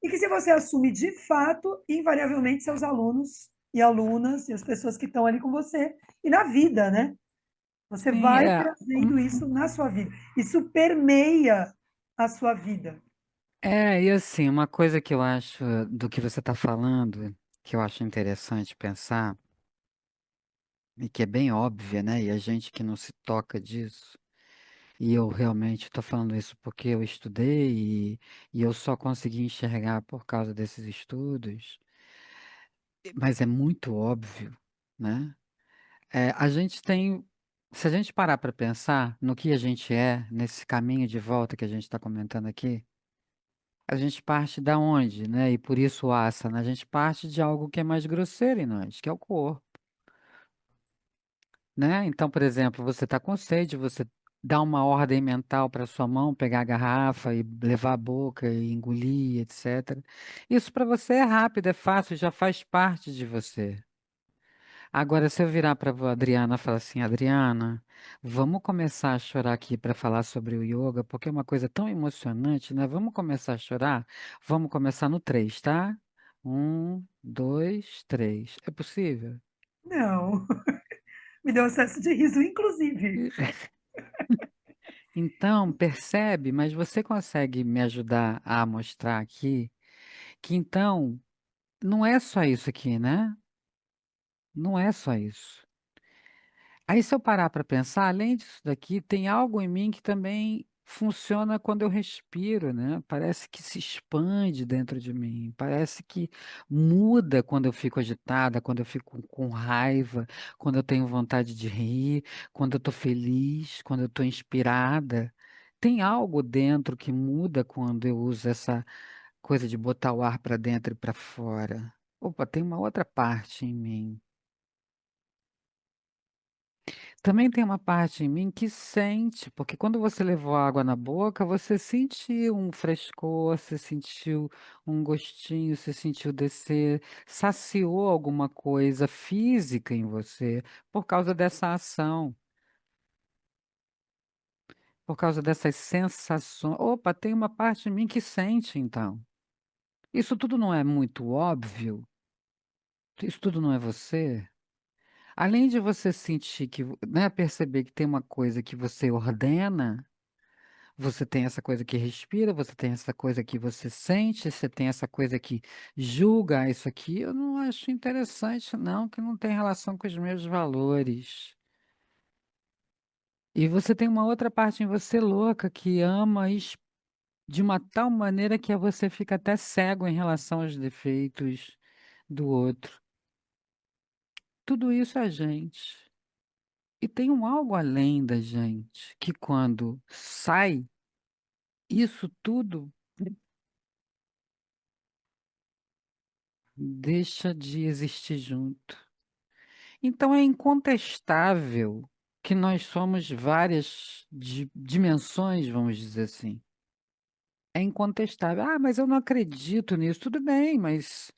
e que se você assume de fato, invariavelmente seus alunos e alunas e as pessoas que estão ali com você e na vida, né? Você Sim, vai trazendo isso na sua vida. Isso permeia a sua vida. e assim, uma coisa que eu acho do que você está falando, que eu acho interessante pensar, e que é bem óbvia, né? E a gente que não se toca disso, e eu realmente estou falando isso porque eu estudei e eu só consegui enxergar por causa desses estudos, mas é muito óbvio, né? A gente tem, se a gente parar para pensar no que a gente é, nesse caminho de volta que a gente está comentando aqui, a gente parte da onde, né? E por isso o asana, a gente parte de algo que é mais grosseiro em nós, que é o corpo, né? Então, por exemplo, você está com sede, você dá uma ordem mental para sua mão pegar a garrafa e levar a boca e engolir, etc. Isso para você é rápido, é fácil, já faz parte de você. Agora, se eu virar para a Adriana e falar assim, Adriana, vamos começar a chorar aqui para falar sobre o yoga, porque é uma coisa tão emocionante, né? Vamos começar a chorar? Vamos começar no três, tá? Um, dois, três. É possível? Não, me deu acesso de riso, inclusive. Então, percebe, mas você consegue me ajudar a mostrar aqui que então não é só isso aqui, né? Não é só isso. Aí, se eu parar para pensar, além disso daqui, tem algo em mim que também funciona quando eu respiro, né? Parece que se expande dentro de mim, parece que muda quando eu fico agitada, quando eu fico com raiva, quando eu tenho vontade de rir, quando eu estou feliz, quando eu estou inspirada. Tem algo dentro que muda quando eu uso essa coisa de botar o ar para dentro e para fora. Opa, tem uma outra parte em mim. Também tem uma parte em mim que sente, porque quando você levou água na boca, você sentiu um frescor, você sentiu um gostinho, você sentiu descer, saciou alguma coisa física em você por causa dessa ação. por causa dessas sensações. Opa, tem uma parte de mim que sente então. Isso tudo não é muito óbvio? Isso tudo não é você? Além de você sentir que, né, perceber que tem uma coisa que você ordena, você tem essa coisa que respira, você tem essa coisa que você sente, você tem essa coisa que julga: "Ah, isso aqui eu não acho interessante não, que não tem relação com os meus valores". E você tem uma outra parte em você louca que ama de uma tal maneira que você fica até cego em relação aos defeitos do outro. Tudo isso é a gente. E tem um algo além da gente, que quando sai, isso tudo deixa de existir junto. Então é incontestável que nós somos várias dimensões, vamos dizer assim. É incontestável. Ah, mas eu não acredito nisso. Tudo bem, mas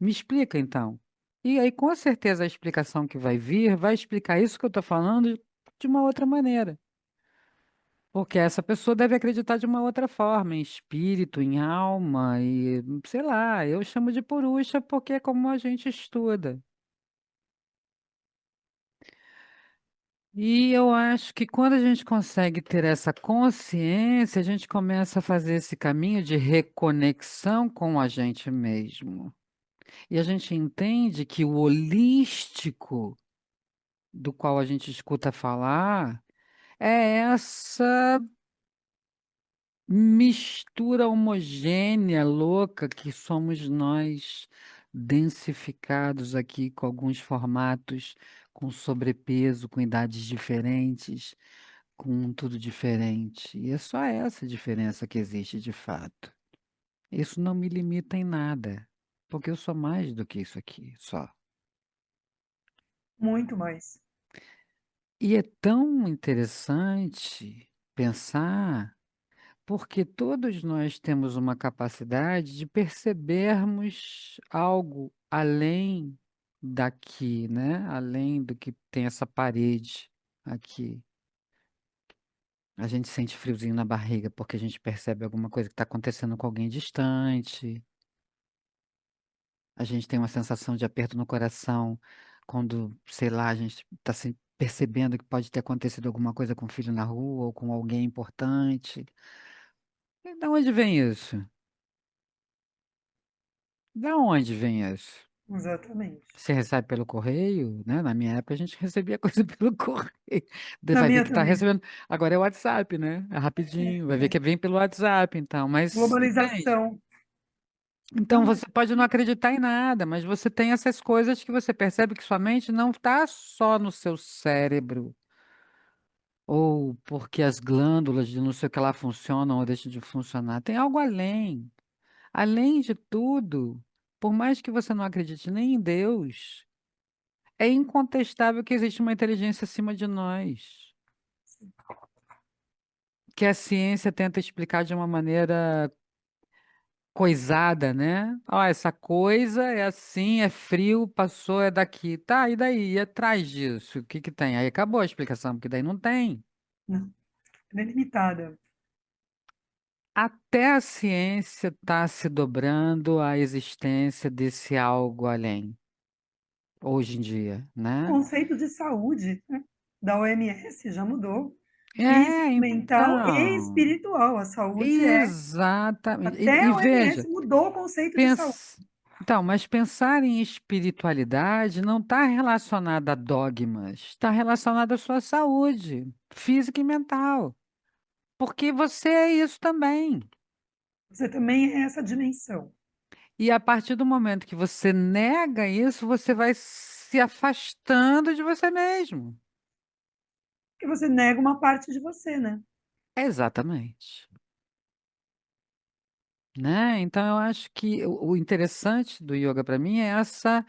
me explica então. E aí, com certeza, a explicação que vai vir vai explicar isso que eu estou falando de uma outra maneira. Porque essa pessoa deve acreditar de uma outra forma, em espírito, em alma, e sei lá, eu chamo de purusha porque é como a gente estuda. E eu acho que quando a gente consegue ter essa consciência, a gente começa a fazer esse caminho de reconexão com a gente mesmo. E a gente entende que o holístico, do qual a gente escuta falar, é essa mistura homogênea, louca, que somos nós, densificados aqui com alguns formatos, com sobrepeso, com idades diferentes, com tudo diferente. E é só essa diferença que existe de fato. Isso não me limita em nada, porque eu sou mais do que isso aqui, só. Muito mais. E é tão interessante pensar, porque todos nós temos uma capacidade de percebermos algo além daqui, né? Além do que tem essa parede aqui. A gente sente friozinho na barriga porque a gente percebe alguma coisa que está acontecendo com alguém distante. A gente tem uma sensação de aperto no coração quando, sei lá, a gente está percebendo que pode ter acontecido alguma coisa com o filho na rua ou com alguém importante. E da onde vem isso? Da onde vem isso? Exatamente. Você recebe pelo correio, né? Na minha época a gente recebia coisa pelo correio. Daí Na vai ver minha que está também. recebendo. Agora é o WhatsApp, né? É rapidinho. Vai ver que vem pelo WhatsApp, então. Mas entende? Globalização. Então Não, é você pode não acreditar em nada, mas você tem essas coisas que você percebe que sua mente não está só no seu cérebro, ou porque as glândulas de não sei o que lá funcionam ou deixam de funcionar. Tem algo além. Além de tudo, por mais que você não acredite nem em Deus, é incontestável que existe uma inteligência acima de nós, que a ciência tenta explicar de uma maneira coisada, né? Ó, essa coisa é assim, é frio, passou, é daqui. Tá, e daí? E atrás disso, o que que tem? Aí acabou a explicação, porque daí não tem. não, ela é limitada. Até a ciência está se dobrando à existência desse algo além, hoje em dia, O né? conceito de saúde, né, da OMS já mudou. É, Físico, mental e então, espiritual. A saúde é. exatamente. Até E a OMS veja, mudou o conceito de saúde. Pens... Então, mas pensar em espiritualidade não está relacionado a dogmas, está relacionado à sua saúde física e mental, porque você é isso também. Você também é essa dimensão. E a partir do momento que você nega isso, você vai se afastando de você mesmo. Porque você nega uma parte de você, né? Exatamente. Né? Então, eu acho que o interessante do yoga para mim é essa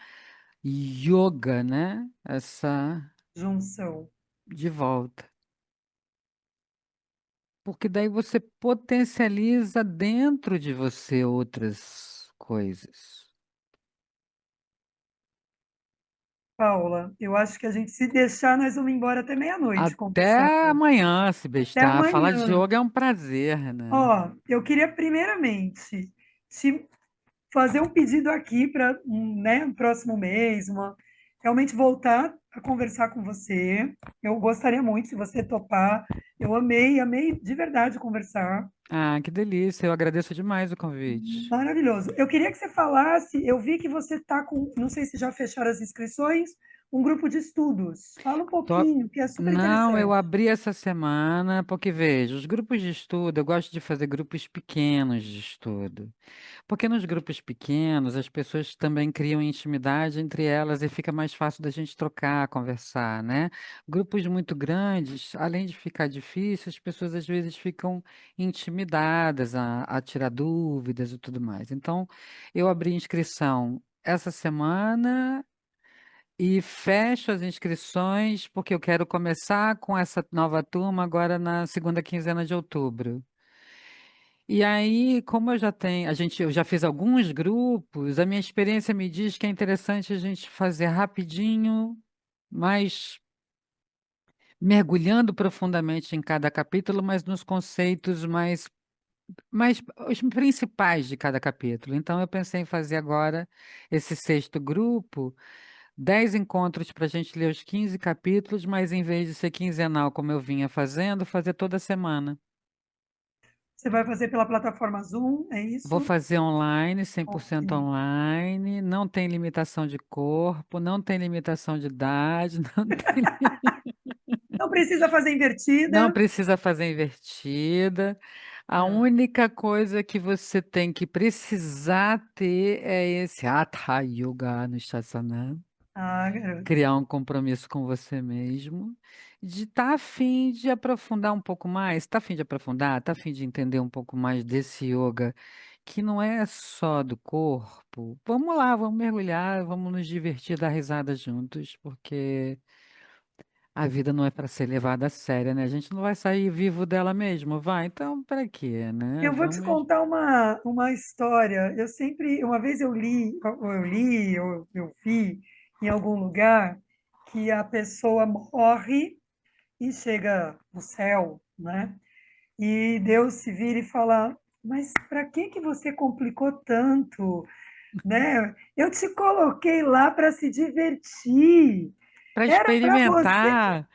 yoga, né? Essa Junção. de volta. Porque daí você potencializa dentro de você outras coisas. Paula, eu acho que a gente, se deixar, nós vamos embora até meia-noite Até conversando. amanhã, se Até bestar. Falar de amanhã. yoga é um prazer, né? Ó, eu queria primeiramente te fazer um pedido aqui para, né, um próximo mês, realmente voltar a conversar com você. Eu gostaria muito, se você topar. Eu amei, amei de verdade conversar. Ah, que delícia. Eu agradeço demais o convite. Maravilhoso. Eu queria que você falasse, eu vi que você está com, não sei se já fecharam as inscrições, um grupo de estudos. Fala um Tô- pouquinho, que é super Não, eu interessante. abri essa semana, porque veja, os grupos de estudo, eu gosto de fazer grupos pequenos de estudo. Porque nos grupos pequenos, as pessoas também criam intimidade entre elas e fica mais fácil da gente trocar, conversar, né? Grupos muito grandes, além de ficar difícil, as pessoas às vezes ficam intimidadas a tirar dúvidas e tudo mais. Então, eu abri inscrição essa semana e fecho as inscrições porque eu quero começar com essa nova turma agora na segunda quinzena de outubro. E aí, como eu já tenho, eu já fiz alguns grupos, a minha experiência me diz que é interessante a gente fazer rapidinho, mas mergulhando profundamente em cada capítulo, mas nos conceitos mais os principais de cada capítulo. Então, eu pensei em fazer agora esse sexto grupo, 10 encontros para a gente ler os 15 capítulos, mas em vez de ser quinzenal, como eu vinha fazendo, fazer toda semana. Você vai fazer pela plataforma Zoom, é Vou isso? fazer online, 100% Ok. online, não tem limitação de corpo, não tem limitação de idade, Não precisa fazer não invertida. precisa fazer invertida. A É. única coisa que você tem que precisar ter é esse Hatha Yoga Anushasana, Ah, garoto. criar um compromisso com você mesmo, de estar a fim de aprofundar um pouco mais, está a fim de aprofundar, está a fim de entender um pouco mais desse yoga, que não é só do corpo. Vamos lá, vamos mergulhar, vamos nos divertir, dar risada juntos, porque a vida não é para ser levada a sério, né? A gente não vai sair vivo dela mesmo, vai? Então, para quê, né? Eu vou te Vamos. contar uma história. Eu sempre, uma vez ou eu vi em algum lugar que a pessoa morre e chega no céu, né? E Deus se vira e fala: Mas para que que você complicou tanto, né? Eu te coloquei lá para se divertir. Para Era para você. experimentar,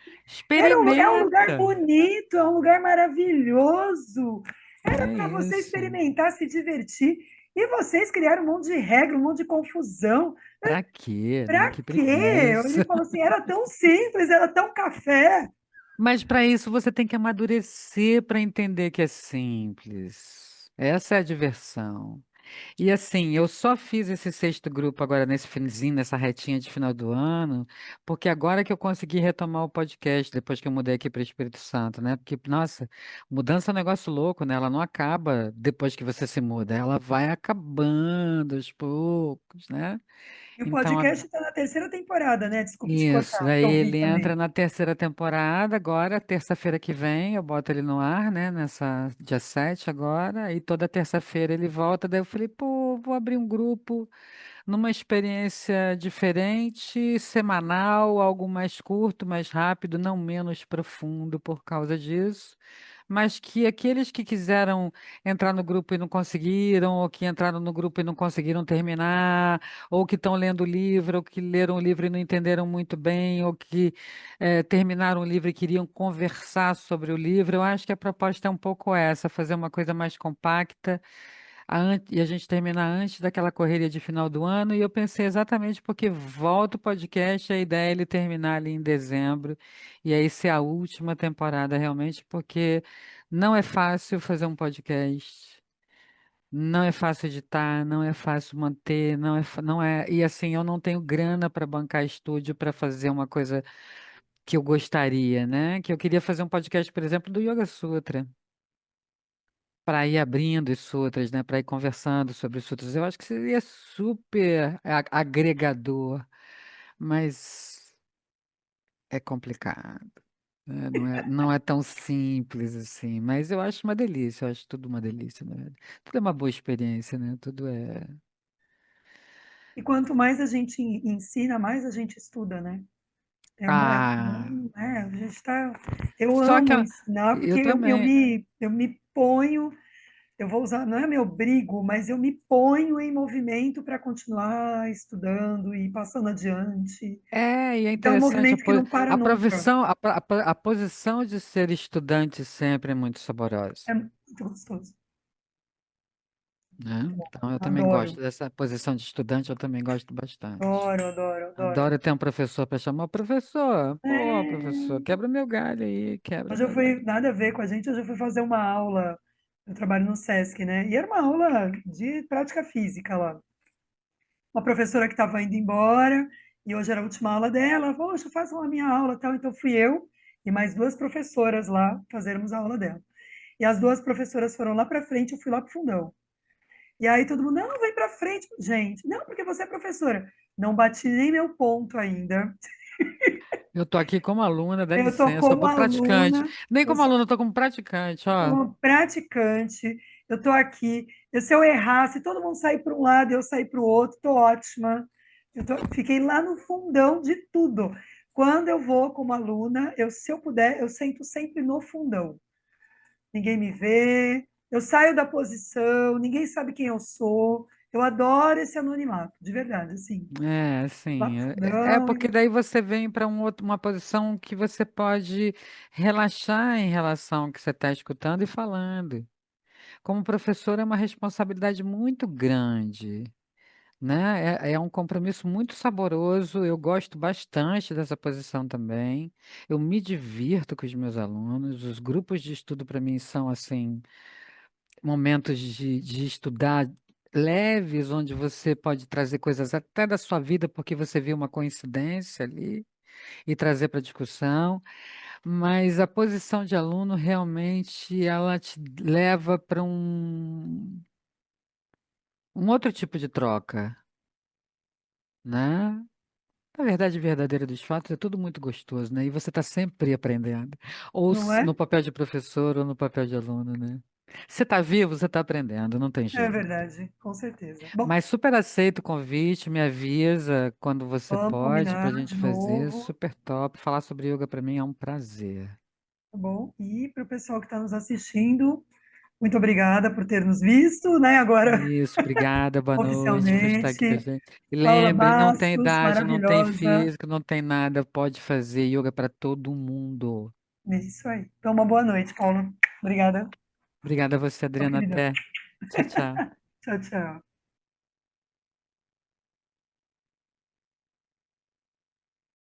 É um lugar experimenta. bonito, é um lugar maravilhoso. Era É para você isso. experimentar, se divertir. E vocês criaram um monte de regra, um monte de confusão. Pra quê, né? Para Que quê? Ele preguiça. falou assim: era tão simples, era tão café. Mas para isso você tem que amadurecer para entender que é simples. Essa é a diversão. E assim, eu só fiz esse sexto grupo agora nesse finzinho, nessa retinha de final do ano, porque agora que eu consegui retomar o podcast, depois que eu mudei aqui para o Espírito Santo, né? Porque, nossa, mudança é um negócio louco, né? Ela não acaba depois que você se muda, ela vai acabando aos poucos, né? E o Então, podcast está na terceira temporada, né? Desculpe te isso, cortar, daí que eu vi ele entra também. na terceira temporada agora, terça-feira que vem, eu boto ele no ar, né, nessa dia 7 agora, e toda terça-feira ele volta, daí eu falei, pô, vou abrir um grupo numa experiência diferente, semanal, algo mais curto, mais rápido, não menos profundo por causa disso, mas que aqueles que quiseram entrar no grupo e não conseguiram, ou que entraram no grupo e não conseguiram terminar, ou que estão lendo o livro, ou que leram o livro e não entenderam muito bem, ou que terminaram o livro e queriam conversar sobre o livro, eu acho que a proposta é um pouco essa, fazer uma coisa mais compacta e a gente terminar antes daquela correria de final do ano, e eu pensei exatamente porque volta o podcast, a ideia é ele terminar ali em dezembro, e aí ser a última temporada realmente, porque não é fácil fazer um podcast, não é fácil editar, não é fácil manter, não é, e assim, eu não tenho grana para bancar estúdio para fazer uma coisa que eu gostaria, né? Que eu queria fazer um podcast, por exemplo, do Yoga Sutra para ir abrindo os sutras, né, para ir conversando sobre os sutras. Eu acho que seria super agregador, mas é complicado, né? Não é tão simples assim. Mas eu acho uma delícia, eu acho tudo uma delícia, né? Tudo é uma boa experiência, né? Tudo é. E quanto mais a gente ensina, mais a gente estuda, né? Ah, A gente tá. Eu só que amo ensinar, porque eu também. eu me ponho, eu vou usar, não é me obrigo, mas eu me ponho em movimento para continuar estudando e passando adiante. E é Então, é um interessante movimento que não para a nunca. profissão, a posição de ser estudante sempre é muito saborosa, É muito gostoso. né? Então, eu também Adoro, gosto dessa posição de estudante, eu também gosto bastante. adoro, adoro, adoro. Adoro ter um professor para chamar, professor, pô, professor, É, quebra meu galho aí, quebra hoje eu meu galho. fui, nada a ver com a gente, hoje eu fui fazer uma aula, eu trabalho no Sesc, né? E era uma aula de prática física lá. Uma professora que estava indo embora, e hoje era a última aula dela, poxa, façam a minha aula, tal. Então fui eu e mais duas professoras lá fazermos a aula dela. E as duas professoras foram lá para frente, eu fui lá para o fundão. E aí todo mundo, não, vem para frente, gente. Não, porque você é professora. Não bati nem meu ponto ainda. Eu tô aqui como aluna, dá Eu estou licença, eu como vou praticante. aluna, Nem eu como aluna, eu tô como praticante, ó. como praticante, eu estou aqui. Se eu errar, se todo mundo sair para um lado e eu sair para o outro, estou ótima. Fiquei lá no fundão de tudo. Quando eu vou como aluna, se eu puder, eu sento sempre no fundão. Ninguém me vê, eu saio da posição, ninguém sabe quem eu sou. Eu adoro esse anonimato, de verdade, assim. É, Lá sim. pro É fundão porque e daí você vem para uma posição que você pode relaxar em relação ao que você está escutando e falando. Como professor é uma responsabilidade muito grande, né? É um compromisso muito saboroso. Eu gosto bastante dessa posição também. Eu me divirto com os meus alunos. Os grupos de estudo para mim são assim momentos de estudar leves, onde você pode trazer coisas até da sua vida, porque você viu uma coincidência ali e trazer para discussão. Mas a posição de aluno realmente ela te leva para um outro tipo de troca, né? Na verdade verdadeira dos fatos é tudo muito gostoso, né? E você está sempre aprendendo, ou não é? no papel de professor ou no papel de aluno, né? Você está vivo, você está aprendendo, não tem É jeito. verdade, com certeza. Bom, Mas super aceito o convite, me avisa quando você vamos pode para combinar a gente de fazer. novo, Super top. Falar sobre yoga para mim é um prazer. tá bom? E para o pessoal que está nos assistindo, muito obrigada por ter nos visto, né? Agora, Isso, obrigada, boa noite por estar aqui com a oficialmente. gente. E Paula lembre, não tem Bastos, idade, não tem maravilhosa. físico, não tem nada, pode fazer yoga para todo mundo. É isso aí. Então, uma boa noite, Paula. Obrigada. Obrigada a você, Tchau, Adriana, querida. até. Tchau, tchau. Tchau, tchau.